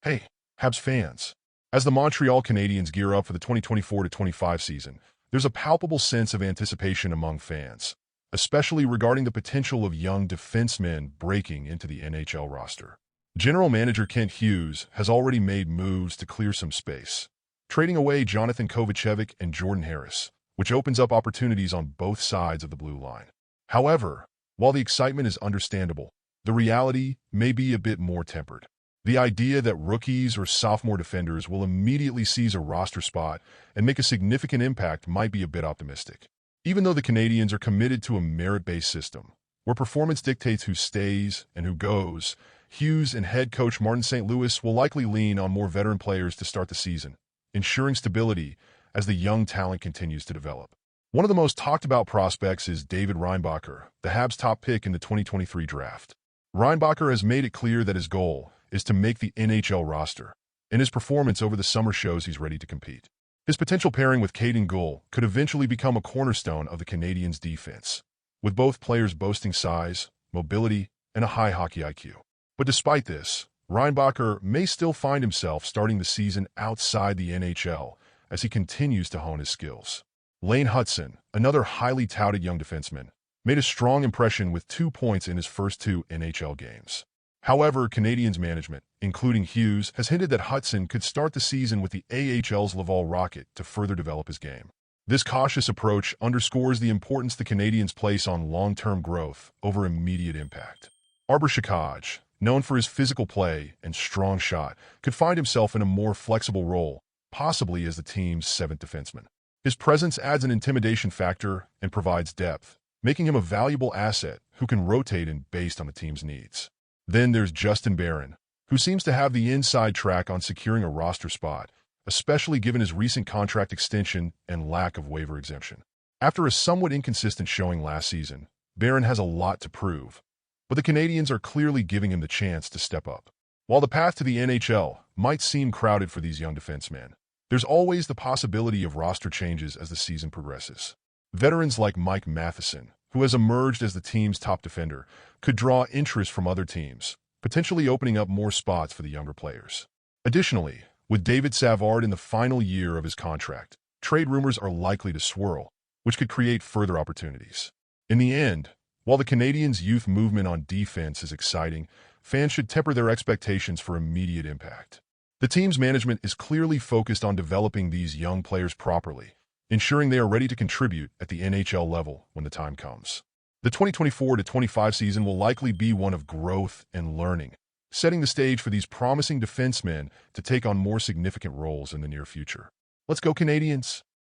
Hey, Habs fans. As the Montreal Canadiens gear up for the 2024-25 season, there's a palpable sense of anticipation among fans, especially regarding the potential of young defensemen breaking into the NHL roster. General Manager Kent Hughes has already made moves to clear some space, trading away Jonathan Kovacevic and Jordan Harris, which opens up opportunities on both sides of the blue line. However, while the excitement is understandable, the reality may be a bit more tempered. The idea that rookies or sophomore defenders will immediately seize a roster spot and make a significant impact might be a bit optimistic. Even though the Canadiens are committed to a merit-based system, where performance dictates who stays and who goes, Hughes and head coach Martin St. Louis will likely lean on more veteran players to start the season, ensuring stability as the young talent continues to develop. One of the most talked-about prospects is David Reinbacher, the Habs' top pick in the 2023 draft. Reinbacher has made it clear that his goal is to make the NHL roster, and his performance over the summer shows he's ready to compete. His potential pairing with Caden Gull could eventually become a cornerstone of the Canadiens' defense, with both players boasting size, mobility, and a high hockey IQ. But despite this, Reinbacher may still find himself starting the season outside the NHL as he continues to hone his skills. Lane Hutson, another highly touted young defenseman, made a strong impression with 2 points in his first 2 NHL games. However, Canadiens management, including Hughes, has hinted that Hutson could start the season with the AHL's Laval Rocket to further develop his game. This cautious approach underscores the importance the Canadiens place on long-term growth over immediate impact. Arbor Shakaj, known for his physical play and strong shot, could find himself in a more flexible role, possibly as the team's 7th defenseman. His presence adds an intimidation factor and provides depth, making him a valuable asset who can rotate in based on the team's needs. Then there's Justin Barron, who seems to have the inside track on securing a roster spot, especially given his recent contract extension and lack of waiver exemption. After a somewhat inconsistent showing last season, Barron has a lot to prove, but the Canadiens are clearly giving him the chance to step up. While the path to the NHL might seem crowded for these young defensemen, there's always the possibility of roster changes as the season progresses. Veterans like Mike Matheson, who has emerged as the team's top defender, could draw interest from other teams, potentially opening up more spots for the younger players. Additionally, with David Savard in the final year of his contract, trade rumors are likely to swirl, which could create further opportunities. In the end, while the Canadiens' youth movement on defense is exciting, fans should temper their expectations for immediate impact. The team's management is clearly focused on developing these young players properly, ensuring they are ready to contribute at the NHL level when the time comes. The 2024-25 season will likely be one of growth and learning, setting the stage for these promising defensemen to take on more significant roles in the near future. Let's go, Canadiens!